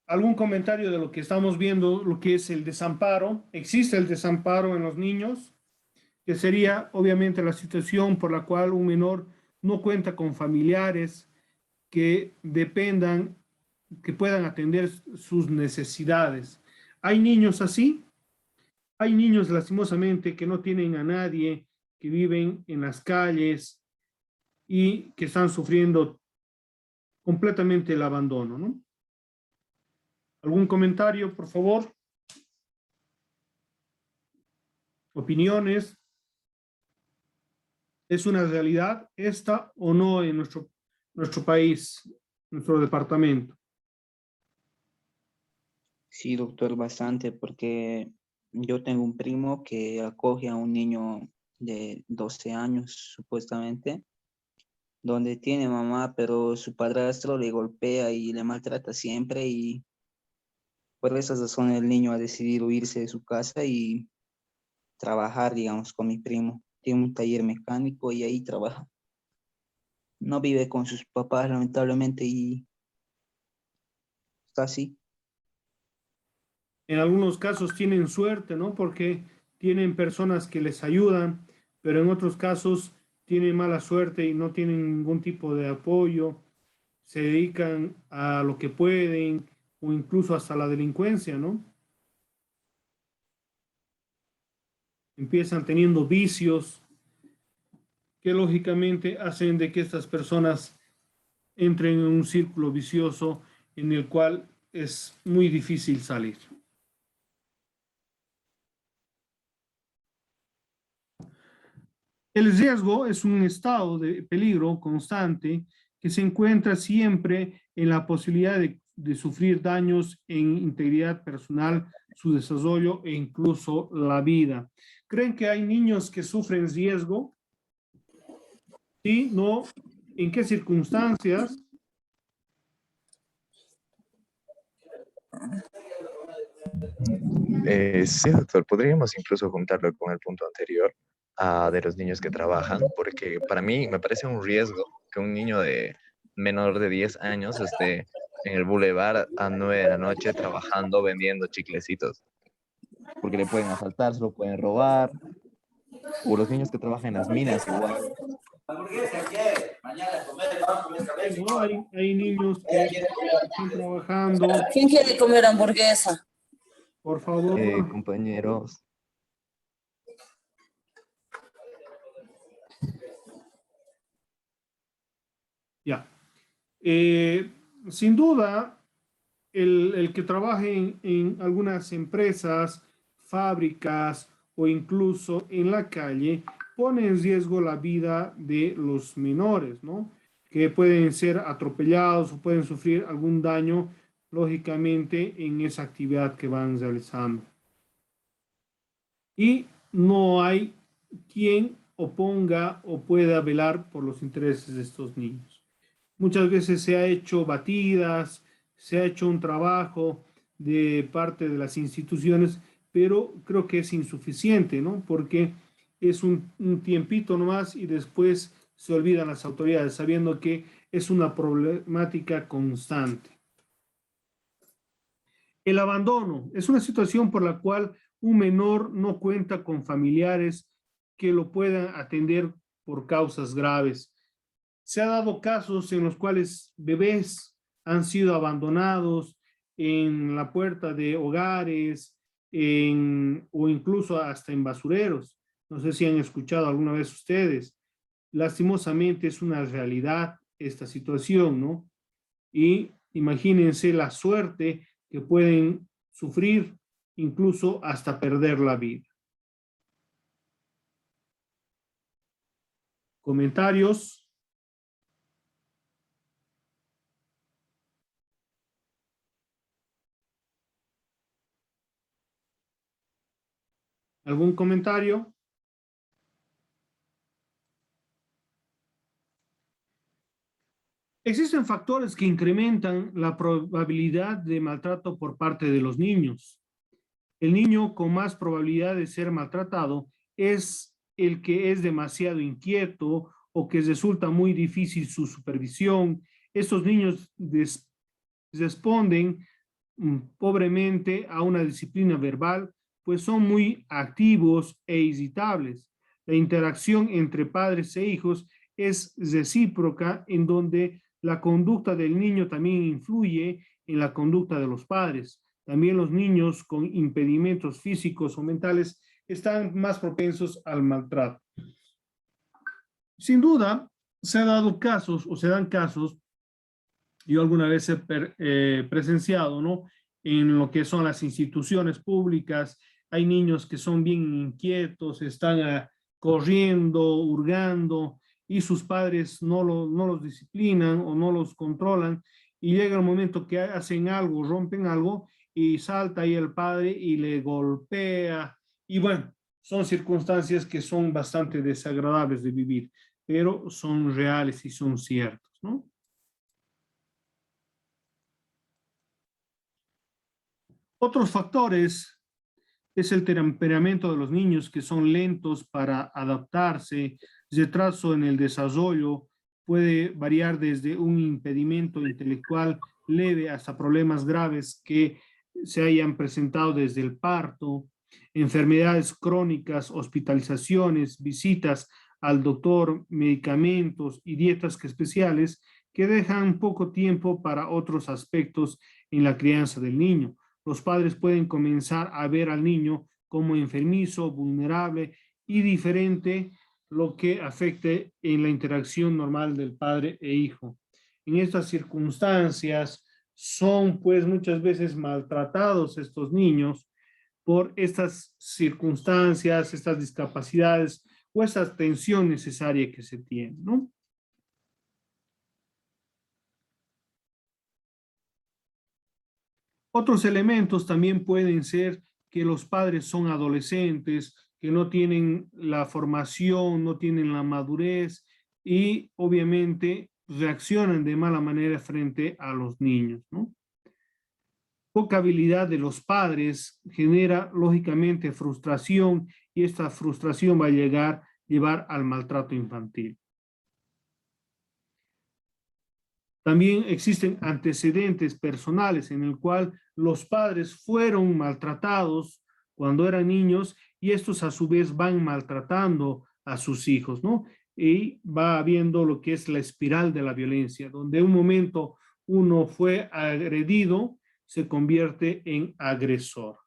algún comentario de lo que estamos viendo, lo que es el desamparo. Existe el desamparo en los niños, que sería obviamente la situación por la cual un menor no cuenta con familiares que dependan, que puedan atender sus necesidades. Hay niños así, hay niños lastimosamente que no tienen a nadie, que viven en las calles y que están sufriendo completamente el abandono, ¿no? ¿Algún comentario, por favor? ¿Opiniones? ¿Es una realidad esta o no en nuestro país, nuestro departamento? Sí, doctor, bastante, porque yo tengo un primo que acoge a un niño de 12 años, supuestamente, donde tiene mamá, pero su padrastro le golpea y le maltrata siempre y por esas razones el niño ha decidido irse de su casa y trabajar, digamos, con mi primo. Tiene un taller mecánico y ahí trabaja. No vive con sus papás, lamentablemente, y está así. En algunos casos tienen suerte, ¿no? Porque tienen personas que les ayudan, pero en otros casos tienen mala suerte y no tienen ningún tipo de apoyo, se dedican a lo que pueden o incluso hasta la delincuencia, ¿no? Empiezan teniendo vicios que lógicamente hacen de que estas personas entren en un círculo vicioso en el cual es muy difícil salir. El riesgo es un estado de peligro constante que se encuentra siempre en la posibilidad de sufrir daños en integridad personal, su desarrollo e incluso la vida. ¿Creen que hay niños que sufren riesgo? ¿Sí? ¿No? ¿En qué circunstancias? Sí, doctor, podríamos incluso juntarlo con el punto anterior de los niños que trabajan, porque para mí me parece un riesgo que un niño de menor de 10 años esté en el bulevar a 9 de la noche trabajando, vendiendo chiclecitos, porque le pueden asaltar, se lo pueden robar, o los niños que trabajan en las minas igual. Sí, ¿no? Hay niños que están trabajando. ¿Quién quiere comer hamburguesa? Por favor, Compañeros, ya. Sin duda, el que trabaje en algunas empresas, fábricas o incluso en la calle pone en riesgo la vida de los menores, ¿no? Que pueden ser atropellados o pueden sufrir algún daño, lógicamente, en esa actividad que van realizando. Y no hay quien oponga o pueda velar por los intereses de estos niños. Muchas veces se ha hecho batidas, se ha hecho un trabajo de parte de las instituciones, pero creo que es insuficiente, ¿no? Porque es un tiempito nomás y después se olvidan las autoridades, sabiendo que es una problemática constante. El abandono es una situación por la cual un menor no cuenta con familiares que lo puedan atender por causas graves. Se ha dado casos en los cuales bebés han sido abandonados en la puerta de hogares o incluso hasta en basureros. No sé si han escuchado alguna vez ustedes. Lastimosamente es una realidad esta situación, ¿no? Y imagínense la suerte que pueden sufrir, incluso hasta perder la vida. ¿Comentarios? ¿Algún comentario? Existen factores que incrementan la probabilidad de maltrato por parte de los niños. El niño con más probabilidad de ser maltratado es el que es demasiado inquieto o que resulta muy difícil su supervisión. Estos niños responden pobremente a una disciplina verbal, pues son muy activos e irritables. La interacción entre padres e hijos es recíproca, en donde la conducta del niño también influye en la conducta de los padres. También los niños con impedimentos físicos o mentales están más propensos al maltrato. Sin duda, se han dado casos o se dan casos, yo alguna vez he presenciado, ¿no? En lo que son las instituciones públicas, hay niños que son bien inquietos, están corriendo, hurgando, y sus padres no los disciplinan o no los controlan, y llega el momento que hacen algo, rompen algo, y salta ahí el padre y le golpea, y bueno, son circunstancias que son bastante desagradables de vivir, pero son reales y son ciertos, ¿no? Otros factores es el temperamento de los niños, que son lentos para adaptarse, retraso en el desarrollo, puede variar desde un impedimento intelectual leve hasta problemas graves que se hayan presentado desde el parto, enfermedades crónicas, hospitalizaciones, visitas al doctor, medicamentos y dietas especiales que dejan poco tiempo para otros aspectos en la crianza del niño. Los padres pueden comenzar a ver al niño como enfermizo, vulnerable y diferente, lo que afecte en la interacción normal del padre e hijo. En estas circunstancias son pues muchas veces maltratados estos niños por estas circunstancias, estas discapacidades o esa atención necesaria que se tiene, ¿no? Otros elementos también pueden ser que los padres son adolescentes, que no tienen la formación, no tienen la madurez y obviamente reaccionan de mala manera frente a los niños, ¿no? Poca habilidad de los padres genera lógicamente frustración, y esta frustración va a llevar al maltrato infantil. También existen antecedentes personales en el cual los padres fueron maltratados cuando eran niños, y estos a su vez van maltratando a sus hijos, ¿no? Y va habiendo lo que es la espiral de la violencia, donde un momento uno fue agredido, se convierte en agresor.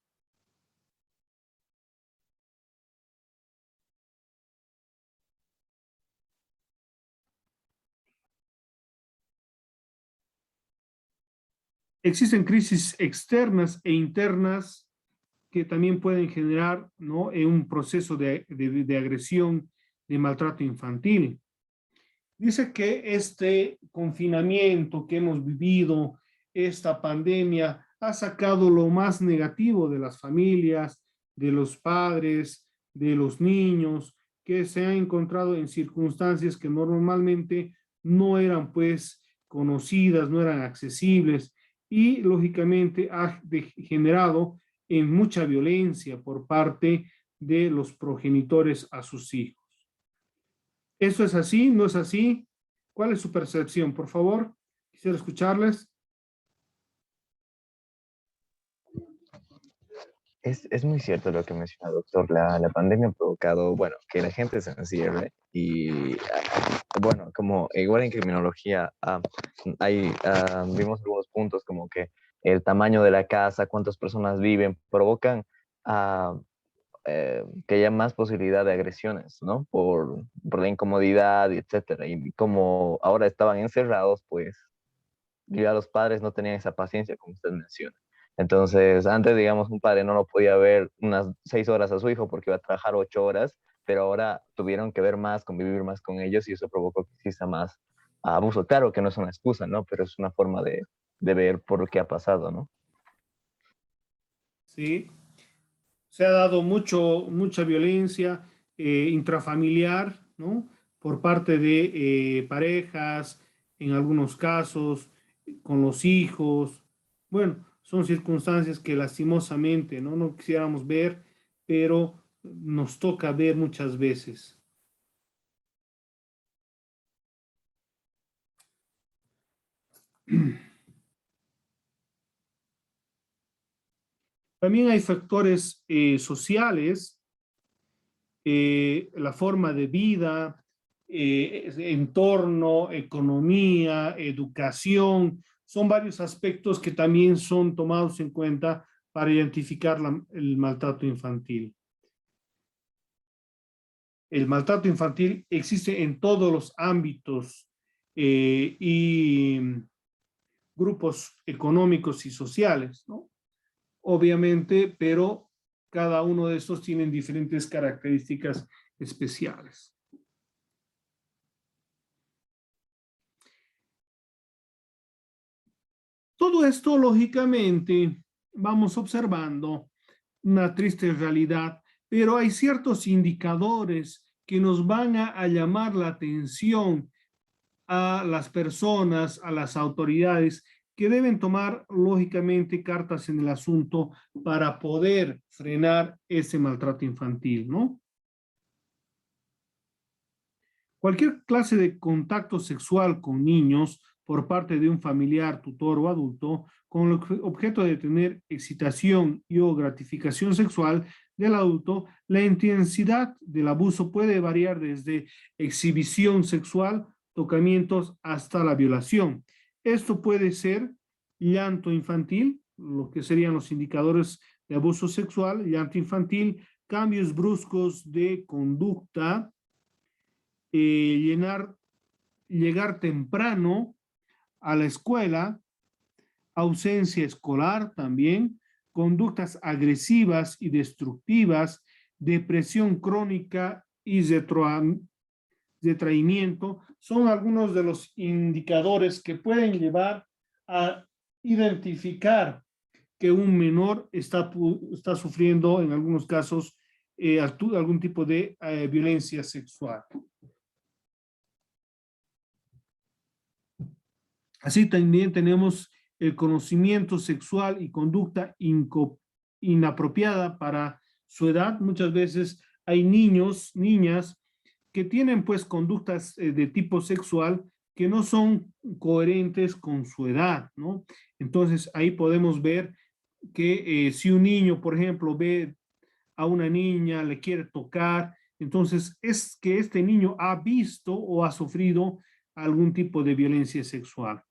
Existen crisis externas e internas que también pueden generar, ¿no?, en un proceso de agresión, de maltrato infantil. Dice que este confinamiento que hemos vivido, esta pandemia, ha sacado lo más negativo de las familias, de los padres, de los niños, que se han encontrado en circunstancias que normalmente no eran pues conocidas, no eran accesibles, y lógicamente ha generado en mucha violencia por parte de los progenitores a sus hijos. ¿Eso es así? ¿No es así? ¿Cuál es su percepción? Por favor, quisiera escucharles. Es muy cierto lo que menciona, doctor. La pandemia ha provocado, bueno, que la gente se encierre y, bueno, como igual en criminología, vimos algunos puntos como que el tamaño de la casa, cuántas personas viven, provocan ah, que haya más posibilidad de agresiones, ¿no? Por la incomodidad, etcétera. Y como ahora estaban encerrados, pues ya los padres no tenían esa paciencia, como usted menciona. Entonces, antes, digamos, un padre no lo podía ver unas 6 horas a su hijo porque iba a trabajar 8 horas, pero ahora tuvieron que ver más, convivir más con ellos, y eso provocó que exista más abuso. Claro que no es una excusa, ¿no? Pero es una forma de ver por lo que ha pasado, ¿no? Sí, se ha dado mucha violencia intrafamiliar, ¿no? Por parte de parejas, en algunos casos, con los hijos. Bueno, son circunstancias que lastimosamente, ¿no?, no quisiéramos ver, pero nos toca ver muchas veces. También hay factores sociales, la forma de vida, entorno, economía, educación. Son varios aspectos que también son tomados en cuenta para identificar el maltrato infantil. El maltrato infantil existe en todos los ámbitos y grupos económicos y sociales, ¿no? Obviamente, pero cada uno de estos tienen diferentes características especiales. Todo esto, lógicamente, vamos observando una triste realidad, pero hay ciertos indicadores que nos van a llamar la atención a las personas, a las autoridades, que deben tomar, lógicamente, cartas en el asunto para poder frenar ese maltrato infantil, ¿no? Cualquier clase de contacto sexual con niños por parte de un familiar, tutor o adulto, con el objeto de tener excitación y o gratificación sexual del adulto, la intensidad del abuso puede variar desde exhibición sexual, tocamientos, hasta la violación. Esto puede ser llanto infantil, lo que serían los indicadores de abuso sexual, llanto infantil, cambios bruscos de conducta, llegar temprano a la escuela, ausencia escolar también, conductas agresivas y destructivas, depresión crónica y retraimiento, son algunos de los indicadores que pueden llevar a identificar que un menor está sufriendo en algunos casos algún tipo de violencia sexual. Así también tenemos el conocimiento sexual y conducta inapropiada para su edad. Muchas veces hay niños, niñas, que tienen pues conductas de tipo sexual que no son coherentes con su edad, ¿no? Entonces ahí podemos ver que si un niño, por ejemplo, ve a una niña, le quiere tocar, entonces es que este niño ha visto o ha sufrido algún tipo de violencia sexual.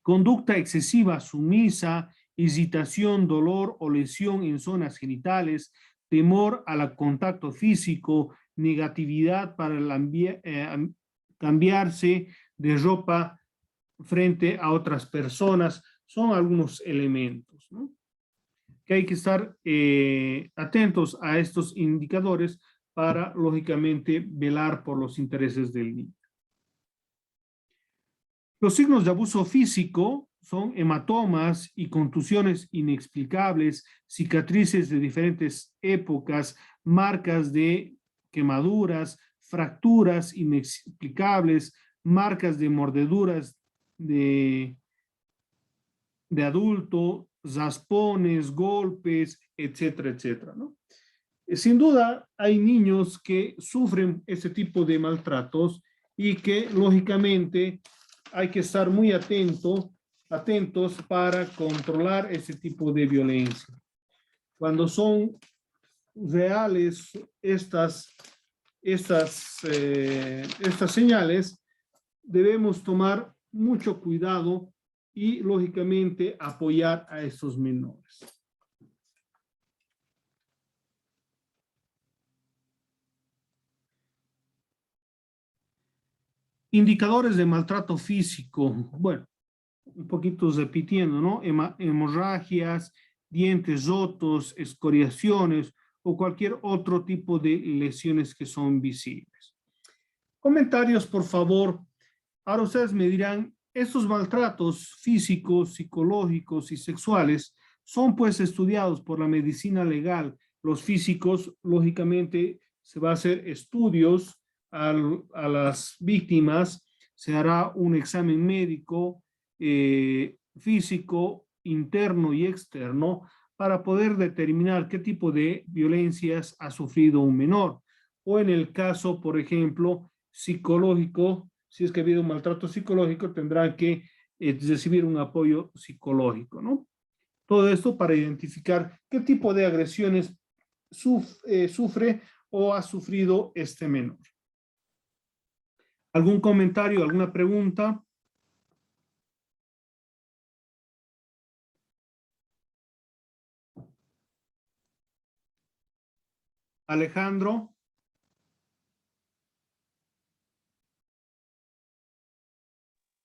Conducta excesiva, sumisa, hesitación, dolor o lesión en zonas genitales, temor al contacto físico, negatividad para cambiarse de ropa frente a otras personas, son algunos elementos, ¿no? Que hay que estar atentos a estos indicadores para, lógicamente, velar por los intereses del niño. Los signos de abuso físico son hematomas y contusiones inexplicables, cicatrices de diferentes épocas, marcas de quemaduras, fracturas inexplicables, marcas de mordeduras de adulto, raspones, golpes, etcétera, etcétera, ¿no? Sin duda, hay niños que sufren este tipo de maltratos y que, lógicamente, hay que estar muy atentos para controlar ese tipo de violencia. Cuando son reales estas señales, debemos tomar mucho cuidado y, lógicamente, apoyar a estos menores. Indicadores de maltrato físico. Bueno, un poquito repitiendo, ¿no? Hemorragias, dientes rotos, escoriaciones o cualquier otro tipo de lesiones que son visibles. Comentarios, por favor. Ahora ustedes me dirán, estos maltratos físicos, psicológicos y sexuales son pues estudiados por la medicina legal. Los físicos, lógicamente, se va a hacer estudios a las víctimas, se hará un examen médico físico, interno y externo para poder determinar qué tipo de violencias ha sufrido un menor. O en el caso, por ejemplo, psicológico, si es que ha habido un maltrato psicológico, tendrán que recibir un apoyo psicológico, ¿no? Todo esto para identificar qué tipo de agresiones sufre o ha sufrido este menor. ¿Algún comentario, alguna pregunta? Alejandro.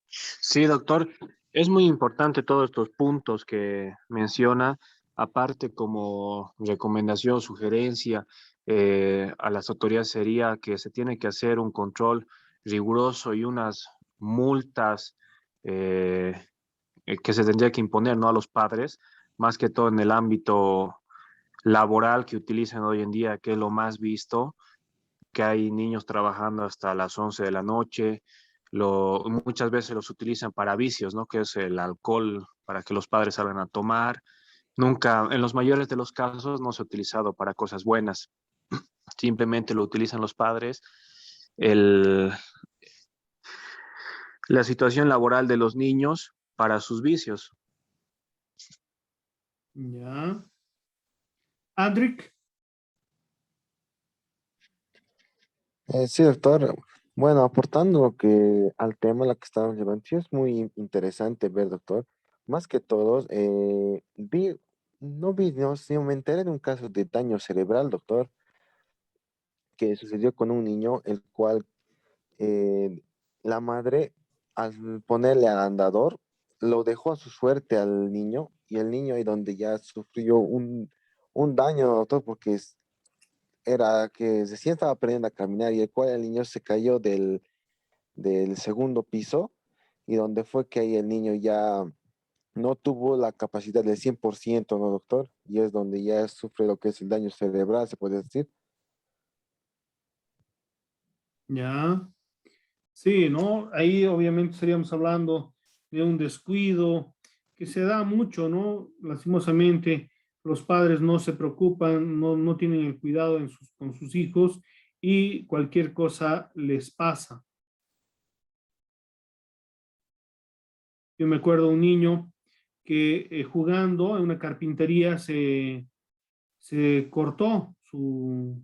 Sí, doctor, es muy importante todos estos puntos que menciona. Aparte, como recomendación, sugerencia a las autoridades sería que se tiene que hacer un control riguroso y unas multas eh, que se tendría que imponer, ¿no?, a los padres, más que todo en el ámbito laboral que utilizan hoy en día, que es lo más visto, que hay niños trabajando hasta las 11 de la noche, muchas veces los utilizan para vicios, ¿no? Que es el alcohol, para que los padres salgan a tomar. Nunca, en los mayores de los casos, no se ha utilizado para cosas buenas. Simplemente lo utilizan los padres. El, la situación laboral de los niños para sus vicios. Ya. Andrik. Sí, doctor. Bueno, aportando lo que al tema la que estamos llevando, sí es muy interesante ver, doctor. Más que todo, no, sí, me enteré de un caso de daño cerebral, doctor, que sucedió con un niño, el cual eh, la madre, al ponerle al andador, lo dejó a su suerte al niño, y el niño ahí donde ya sufrió un daño, doctor, porque era que recién estaba aprendiendo a caminar y el cual el niño se cayó del segundo piso y donde fue que ahí el niño ya no tuvo la capacidad del 100%, ¿no, doctor? Y es donde ya sufre lo que es el daño cerebral, se puede decir. Ya. Sí, ¿no? Ahí obviamente estaríamos hablando de un descuido que se da mucho, ¿no? Lastimosamente, los padres no se preocupan, no tienen el cuidado con sus hijos y cualquier cosa les pasa. Yo me acuerdo de un niño que jugando en una carpintería se cortó su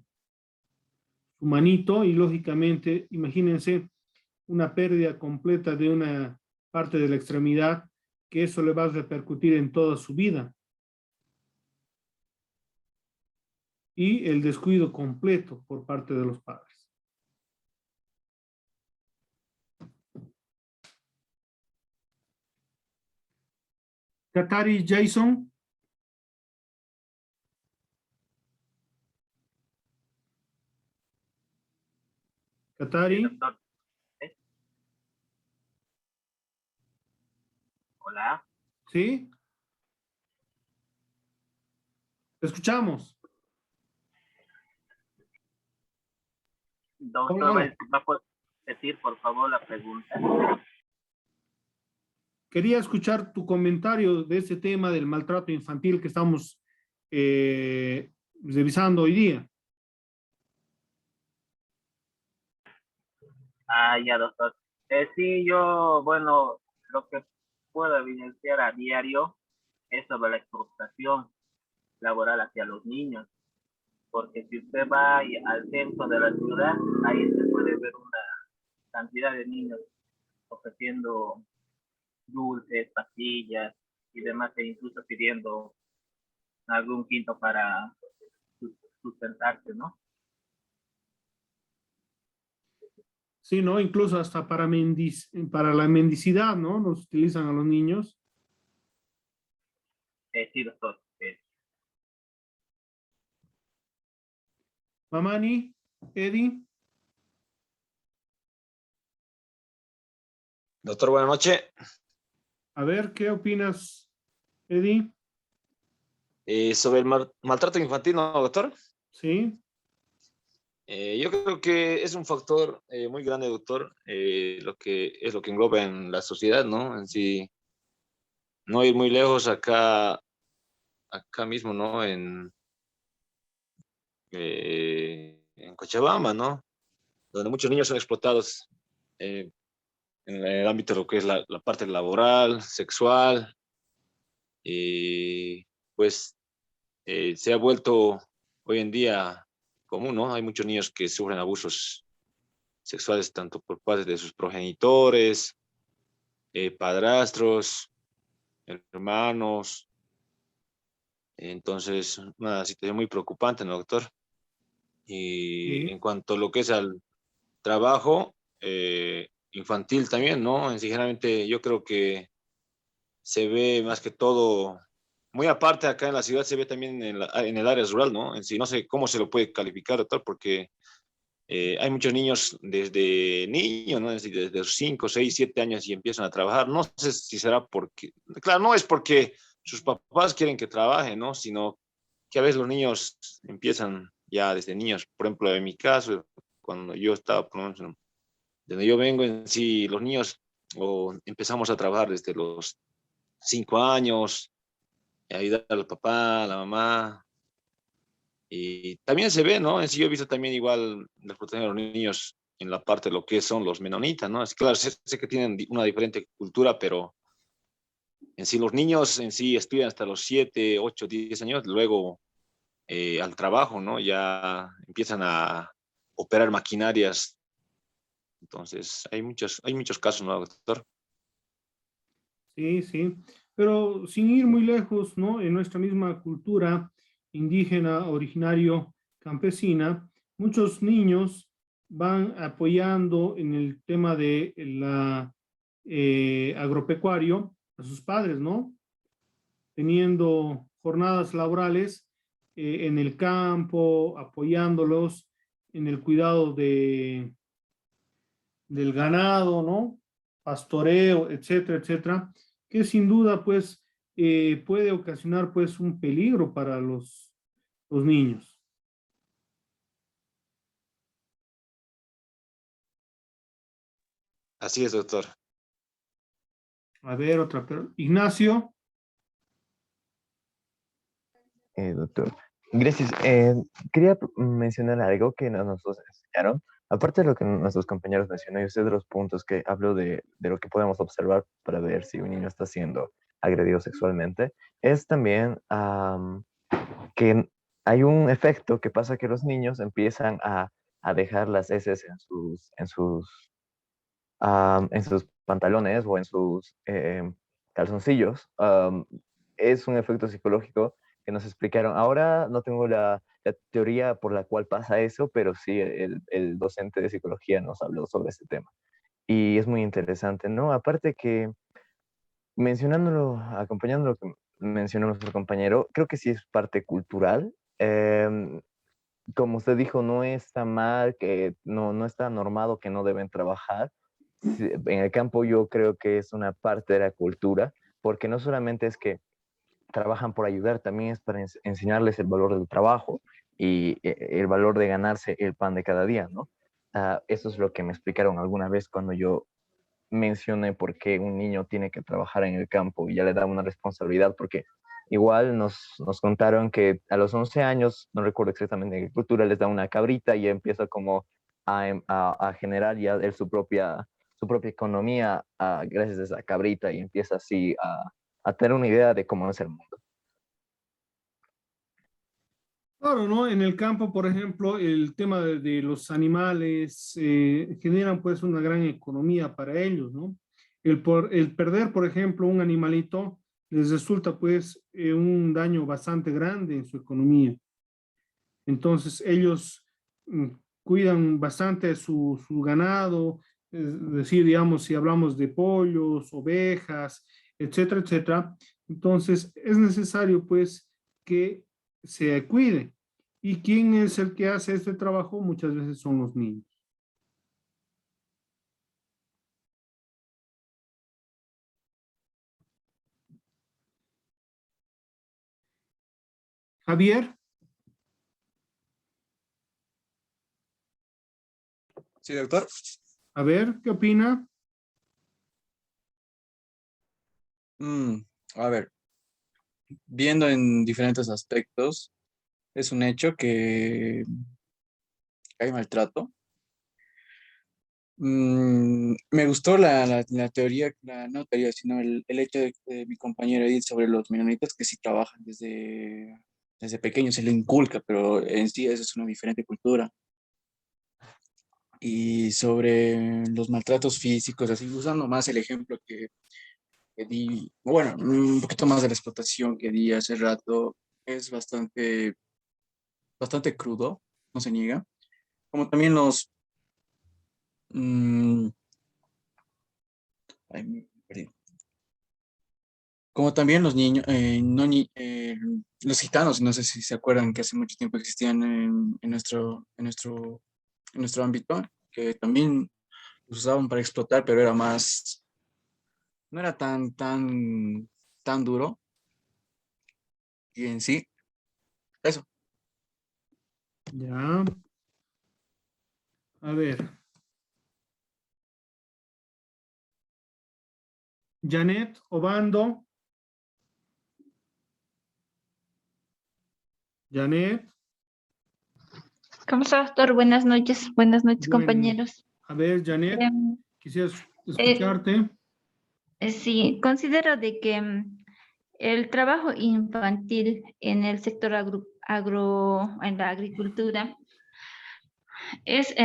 manito y lógicamente, imagínense una pérdida completa de una parte de la extremidad, que eso le va a repercutir en toda su vida. Y el descuido completo por parte de los padres. Katari Jason. Katari. Sí, doctor. ¿Eh? Hola. ¿Sí? Te escuchamos. Doctor, Hola. ¿va a poder decir, por favor, la pregunta? Quería escuchar tu comentario de este tema del maltrato infantil que estamos revisando hoy día. Ya, doctor. Sí, bueno, lo que puedo evidenciar a diario es sobre la explotación laboral hacia los niños, porque si usted va al centro de la ciudad, ahí se puede ver una cantidad de niños ofreciendo dulces, pastillas y demás, e incluso pidiendo algún quinto para sustentarse, ¿no? Sí, ¿no? Incluso hasta para la mendicidad, ¿no? Los utilizan a los niños. Sí, doctor. Mamani, Eddie. Doctor, buenas noches. A ver, ¿qué opinas, Eddie? Sobre el maltrato infantil, ¿no, doctor? Sí, Yo creo que es un factor muy grande, doctor, lo que engloba en la sociedad, ¿no? En sí, no ir muy lejos acá mismo, ¿no? En Cochabamba, ¿no? Donde muchos niños son explotados en el ámbito de lo que es la parte laboral, sexual, pues se ha vuelto hoy en día común, ¿no? Hay muchos niños que sufren abusos sexuales tanto por parte de sus progenitores, padrastros, hermanos. Entonces, una situación muy preocupante, ¿no, doctor? Y Sí. en cuanto a lo que es al trabajo infantil también, ¿no? Sinceramente, yo creo que se ve más que todo, muy aparte acá en la ciudad, se ve también en el área rural, ¿no? En sí, no sé cómo se lo puede calificar, doctor, porque hay muchos niños desde niños, ¿no? Desde los 5, 6, 7 años y empiezan a trabajar. No sé si será porque, claro, no es porque sus papás quieren que trabajen, ¿no? Sino que a veces los niños empiezan ya desde niños. Por ejemplo, en mi caso, cuando yo estaba, por lo menos, de donde yo vengo, en sí, los niños o empezamos a trabajar desde los 5 años, a ayudar al papá, a la mamá. Y también se ve, ¿no? En sí, yo he visto también igual la protección de los niños en la parte de lo que son los menonitas, ¿no? Es claro, sé que tienen una diferente cultura, pero en sí los niños en sí estudian hasta los 7, 8, 10 años, luego al trabajo, ¿no? Ya empiezan a operar maquinarias. Entonces, hay muchos casos, ¿no, doctor? Sí, sí, pero sin ir muy lejos, ¿no? En nuestra misma cultura indígena, originario, campesina, muchos niños van apoyando en el tema de la agropecuario a sus padres, ¿no? Teniendo jornadas laborales en el campo, apoyándolos en el cuidado del ganado, ¿no? Pastoreo, etcétera, etcétera, que sin duda, pues, puede ocasionar, pues, un peligro para los niños. Así es, doctor. A ver, Ignacio. Doctor. Gracias. Quería mencionar algo que nos enseñaron. Aparte de lo que nuestros compañeros mencionaron, y usted de los puntos que habló de lo que podemos observar para ver si un niño está siendo agredido sexualmente, es también que hay un efecto que pasa que los niños empiezan a dejar las heces en sus pantalones o en sus calzoncillos. Es un efecto psicológico que nos explicaron. Ahora no tengo la teoría por la cual pasa eso, pero sí el docente de psicología nos habló sobre este tema. Y es muy interesante, ¿no? Aparte que mencionándolo, acompañando lo que mencionó nuestro compañero, creo que sí es parte cultural. Como usted dijo, no está mal, que no está normado que no deben trabajar. Sí, en el campo yo creo que es una parte de la cultura, porque no solamente es que trabajan por ayudar, también es para enseñarles el valor del trabajo y el valor de ganarse el pan de cada día, ¿no? Eso es lo que me explicaron alguna vez cuando yo mencioné por qué un niño tiene que trabajar en el campo y ya le da una responsabilidad, porque igual nos contaron que a los 11 años, no recuerdo exactamente en qué cultura, les da una cabrita y empieza como a generar ya él su propia economía gracias a esa cabrita y empieza así a tener una idea de cómo es el mundo. Claro, ¿no? En el campo, por ejemplo, el tema de los animales generan pues una gran economía para ellos, ¿no? El perder, por ejemplo, un animalito les resulta pues un daño bastante grande en su economía. Entonces ellos mm, cuidan bastante su ganado, es decir, digamos, si hablamos de pollos, ovejas, etcétera, etcétera. Entonces es necesario pues que se cuide. ¿Y quién es el que hace este trabajo? Muchas veces son los niños. Javier, Sí, doctor. a ver, ¿qué opina? Mm, a ver, viendo en diferentes aspectos, es un hecho que hay maltrato. Me gustó la teoría, no teoría, sino el hecho de mi compañero Edith sobre los menonitas que sí trabajan desde pequeños, se le inculca, pero en sí eso es una diferente cultura. Y sobre los maltratos físicos, así usando más el ejemplo que di, bueno, un poquito más de la explotación que di hace rato, es bastante crudo, no se niega. Como también mm, ay, me perdí. Como también los niños, los gitanos, no sé si se acuerdan que hace mucho tiempo existían en nuestro ámbito, que también los usaban para explotar, pero era más, no era tan duro. Y en sí, eso. Ya. A ver. Janet Obando. Janet. ¿Cómo está, doctor? Buenas noches, Bueno, compañeros. a ver, Janet, Em, quisieras eh, escucharte. sí, considero de que el trabajo infantil en el sector en la agricultura es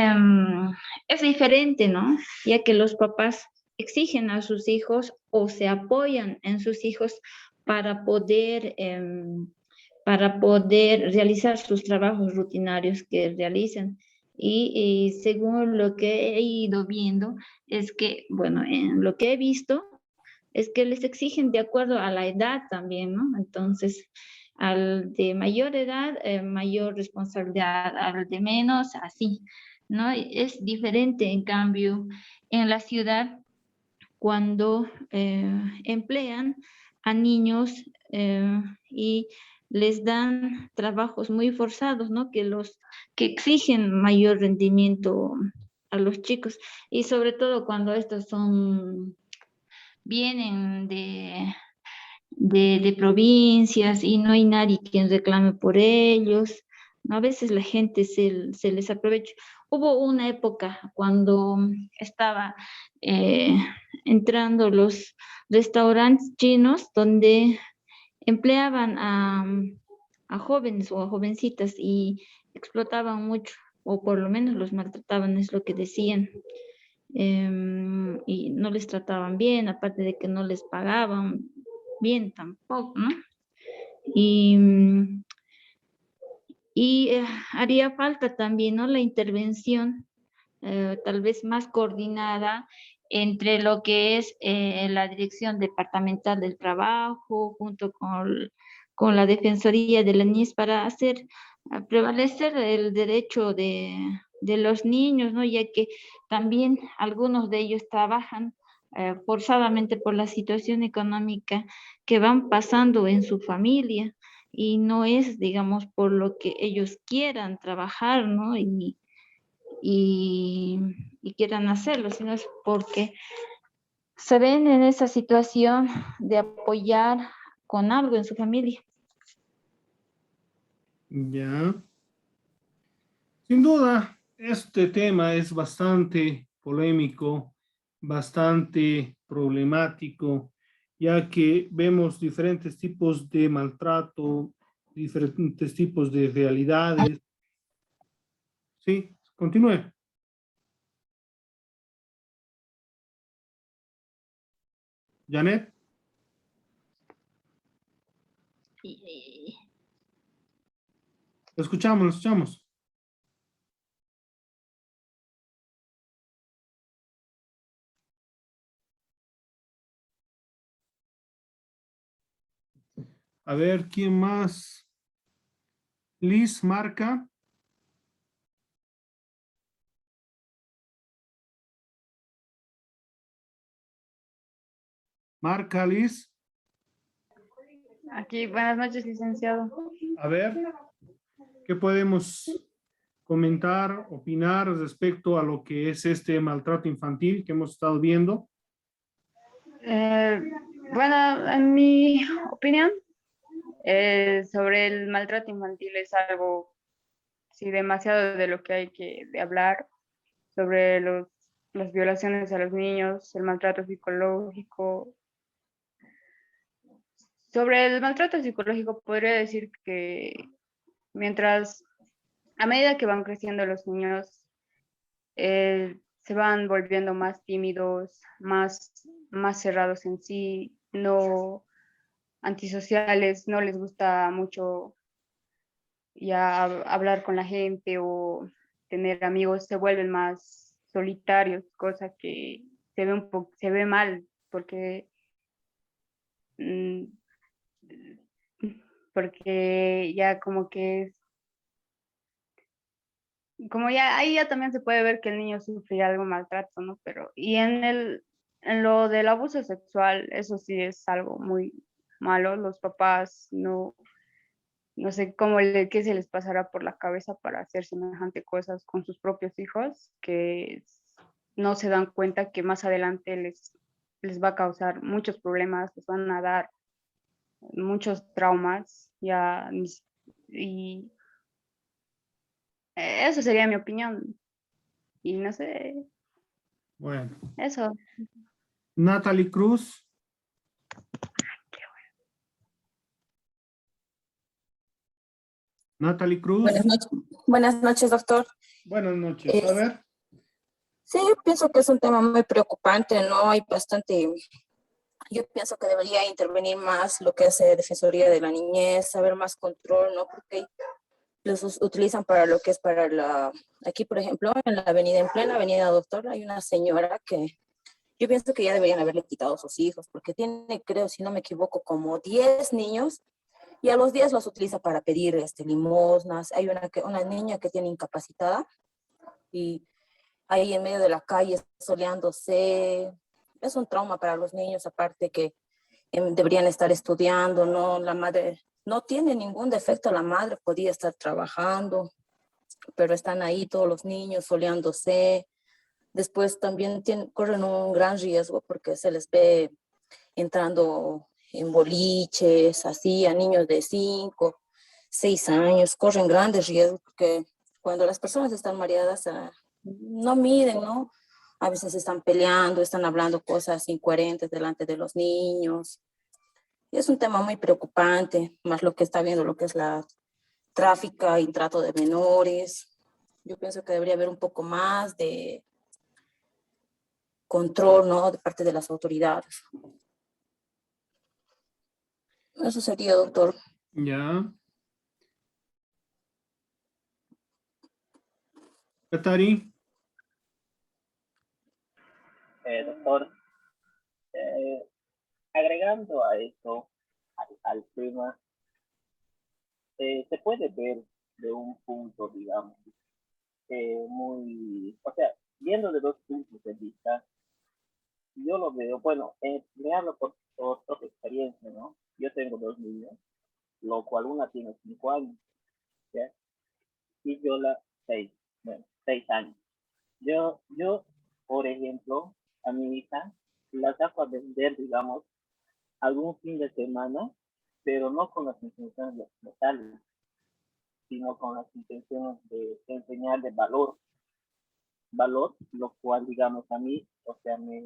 diferente, ¿no? Ya que los papás exigen a sus hijos o se apoyan en sus hijos para para poder realizar sus trabajos rutinarios que realizan. Y según lo que he ido viendo, es que, bueno, en lo que he visto, es que les exigen de acuerdo a la edad también, ¿no? Entonces, al de mayor edad, mayor responsabilidad, al de menos, así, ¿no? Es diferente, en cambio, en la ciudad, cuando emplean a niños y les dan trabajos muy forzados, ¿no? Que exigen mayor rendimiento a los chicos y sobre todo cuando estos vienen de provincias y no hay nadie quien reclame por ellos. ¿No? A veces la gente se les aprovecha. Hubo una época cuando estaba eh, entrando los restaurantes chinos donde empleaban a jóvenes o a jovencitas y explotaban mucho, o por lo menos los maltrataban, es lo que decían. Y no les trataban bien, aparte de que no les pagaban bien tampoco, ¿no? Y, haría falta también, ¿no? La intervención tal vez más coordinada entre lo que es la Dirección Departamental del Trabajo junto con la Defensoría de la Niñez para hacer prevalecer el derecho de los niños, ¿no? Ya que también algunos de ellos trabajan forzadamente por la situación económica que van pasando en su familia y no es, digamos, por lo que ellos quieran trabajar, ¿no? Y, y quieran hacerlo, sino es porque se ven en esa situación de apoyar con algo en su familia. Ya. Sin duda, este tema es bastante polémico, bastante problemático, ya que vemos diferentes tipos de maltrato, diferentes tipos de realidades. Sí, continúe. Janet, Y- lo escuchamos, lo escuchamos. A ver, ¿quién más? Liz Marca. Marca, Liz. Aquí, buenas noches, licenciado. A ver, ¿qué podemos comentar, opinar respecto a lo que es este maltrato infantil que hemos estado viendo? Eh, bueno, en mi opinión, sobre el maltrato infantil es algo, sí, demasiado de lo que hay que de hablar sobre los las violaciones a los niños, el maltrato psicológico. Sobre el maltrato psicológico, podría decir que a medida que van creciendo los niños, se van volviendo más tímidos, más cerrados en sí, no antisociales, no les gusta mucho ya hablar con la gente o tener amigos, se vuelven más solitarios, cosa que se ve mal porque, mm, porque ya como que como ya ahí ya también se puede ver que el niño sufre algo maltrato, ¿no? Pero y en lo del abuso sexual, eso sí es algo muy malo. Los papás no sé qué se les pasará por la cabeza para hacer semejante cosas con sus propios hijos, que no se dan cuenta que más adelante les va a causar muchos problemas, les van a dar muchos traumas, y eso sería mi opinión. Y no sé, Bueno, eso. Natalie Cruz. Natalie Cruz. Buenas noches, doctor. Buenas noches. A ver. Sí, yo pienso que es un tema muy preocupante, ¿no? Hay bastante, yo pienso que debería intervenir más lo que es Defensoría de la Niñez, haber más control, ¿no? Porque los utilizan para lo que es aquí por ejemplo, en plena avenida Doctor, hay una señora que yo pienso que ya deberían haberle quitado a sus hijos, porque tiene, creo, si no me equivoco, como 10 niños, y a los 10 los utiliza para pedir limosnas. Hay una niña que tiene incapacitada, y ahí en medio de la calle soleándose. Es un trauma para los niños, aparte que deberían estar estudiando, ¿no? La madre no tiene ningún defecto, la madre podía estar trabajando, pero están ahí todos los niños soleándose. Después también corren un gran riesgo porque se les ve entrando en boliches, así, a niños de 5, 6 años, corren grandes riesgos porque cuando las personas están mareadas, no miden, ¿no? A veces están peleando, están hablando cosas incoherentes delante de los niños. Y es un tema muy preocupante, más lo que está viendo, lo que es la tráfica y trato de menores. Yo pienso que debería haber un poco más de control, ¿no? De parte de las autoridades. Eso sería, doctor. Ya. Katari. Doctor, agregando a eso, al tema, se puede ver de un punto, digamos, o sea, viendo de dos puntos de vista, yo lo veo, bueno, me hablo por propia experiencia, ¿no? Yo tengo 2 niños, lo cual una tiene 5 años, ¿ya? Y yo 6 años. Yo, por ejemplo, a mi hija la saco a vender, digamos, algún fin de semana, pero no con las intenciones letales, sino con las intenciones de enseñarle valor, lo cual, digamos, a mí, o sea, me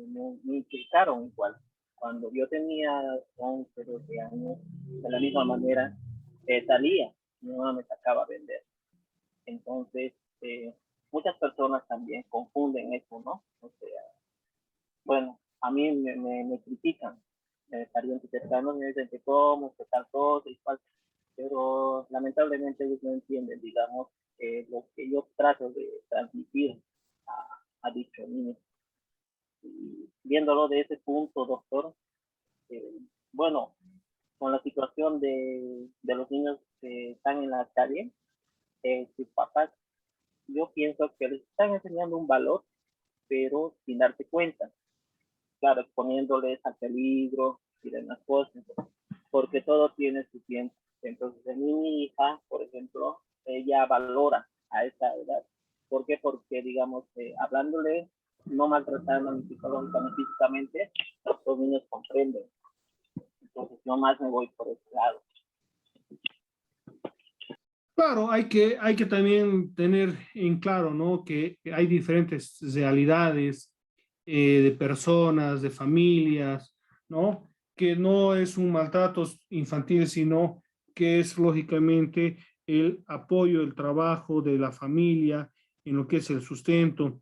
inculcaron igual. Cuando yo tenía 11, 12 años, de la misma manera, salía, mi mamá me sacaba a vender. Entonces, muchas personas también confunden eso, ¿no? O sea, bueno, a mí me critican, parientes cercanos me dicen que cómo, que tal cosa y cual, pero lamentablemente ellos no entienden, digamos, lo que yo trato de transmitir a dicho niño. Y viéndolo de ese punto, doctor, bueno, con la situación de los niños que están en la calle, sus papás, yo pienso que les están enseñando un valor, pero sin darse cuenta. Claro, exponiéndoles al peligro y demás cosas, porque todo tiene su tiempo. Entonces, mi hija, por ejemplo, ella valora a esa edad. ¿Por qué? Porque, digamos, hablándole, no maltratando ni psicológica ni físicamente, los niños comprenden. Entonces, yo más me voy por ese lado. Claro, hay que también tener en claro, ¿no? Que hay diferentes realidades de personas, de familias, ¿no? Que no es un maltrato infantil, sino que es lógicamente el apoyo, el trabajo de la familia en lo que es el sustento.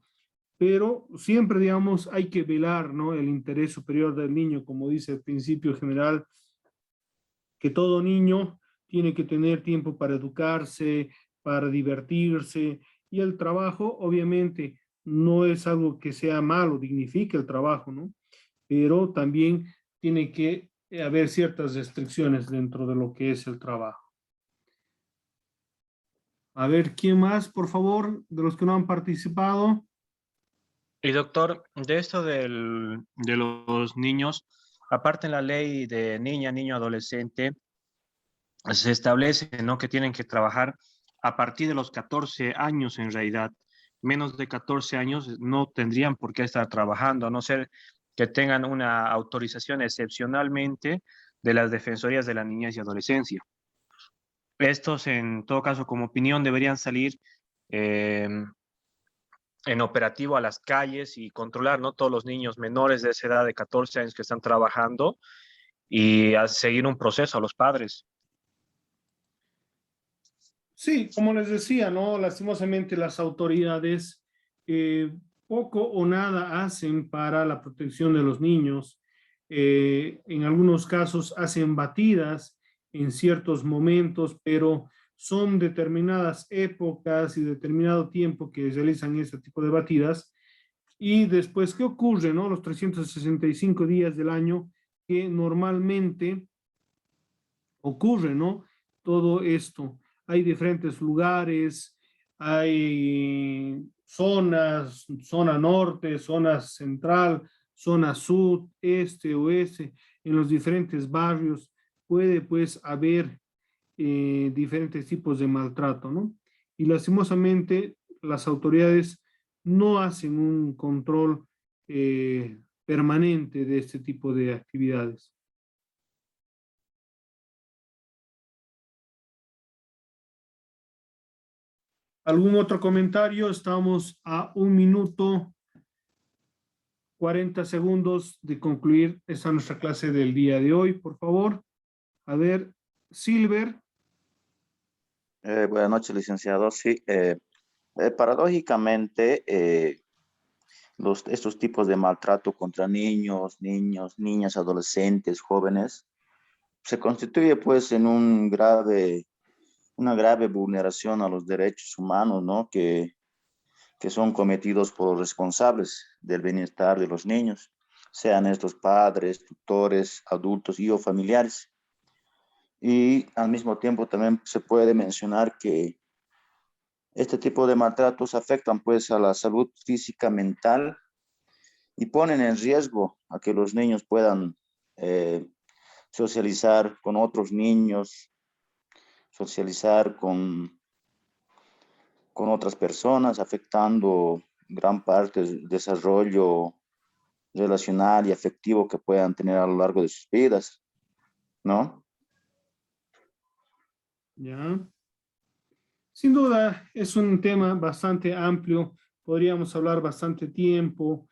Pero siempre, digamos, hay que velar, ¿no? El interés superior del niño, como dice el principio general, que todo niño tiene que tener tiempo para educarse, para divertirse, y el trabajo, obviamente, no es algo que sea malo, dignifica el trabajo, ¿no? Pero también tiene que haber ciertas restricciones dentro de lo que es el trabajo. A ver, ¿quién más, por favor, de los que no han participado? Y doctor, de esto de los niños, aparte en la ley de niña, niño, adolescente, se establece, ¿no?, que tienen que trabajar a partir de los 14 años en realidad. Menos de 14 años no tendrían por qué estar trabajando, a no ser que tengan una autorización excepcionalmente de las defensorías de la niñez y adolescencia. Estos, en todo caso, como opinión, deberían salir eh, en operativo a las calles y controlar, ¿no?, todos los niños menores de esa edad de 14 años que están trabajando y a seguir un proceso a los padres. Sí, como les decía, ¿no? Lastimosamente las autoridades poco o nada hacen para la protección de los niños. En algunos casos hacen batidas en ciertos momentos, pero son determinadas épocas y determinado tiempo que realizan este tipo de batidas. Y después, ¿qué ocurre, no? Los 365 días del año que normalmente ocurre, ¿no? Todo esto. Hay diferentes lugares, hay zonas, zona norte, zona central, zona sur, este, oeste, en los diferentes barrios puede pues haber diferentes tipos de maltrato, ¿no? Y lastimosamente las autoridades no hacen un control permanente de este tipo de actividades. ¿Algún otro comentario? Estamos a 1 minuto 40 segundos de concluir esta nuestra clase del día de hoy, por favor. A ver, Silver. Buenas noches, licenciado. Sí, paradójicamente, estos tipos de maltrato contra niños, niñas, adolescentes, jóvenes, se constituye pues en una grave vulneración a los derechos humanos, ¿no? Que son cometidos por los responsables del bienestar de los niños, sean estos padres, tutores, adultos y o familiares. Y al mismo tiempo también se puede mencionar que este tipo de maltratos afectan pues a la salud física, mental y ponen en riesgo a que los niños puedan socializar con otros niños, socializar con otras personas, afectando gran parte del desarrollo relacional y afectivo que puedan tener a lo largo de sus vidas, ¿no? Ya. Sin duda, es un tema bastante amplio. Podríamos hablar bastante tiempo,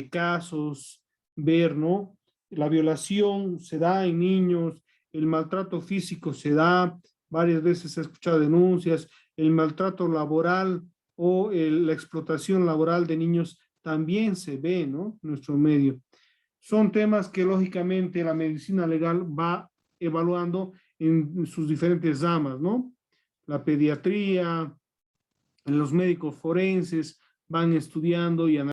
casos, ver, ¿no? La violación se da en niños, el maltrato físico se da, varias veces he escuchado denuncias, el maltrato laboral o la explotación laboral de niños también se ve, ¿no? En nuestro medio. Son temas que lógicamente la medicina legal va evaluando en sus diferentes ramas, ¿no? La pediatría, los médicos forenses van estudiando y analizando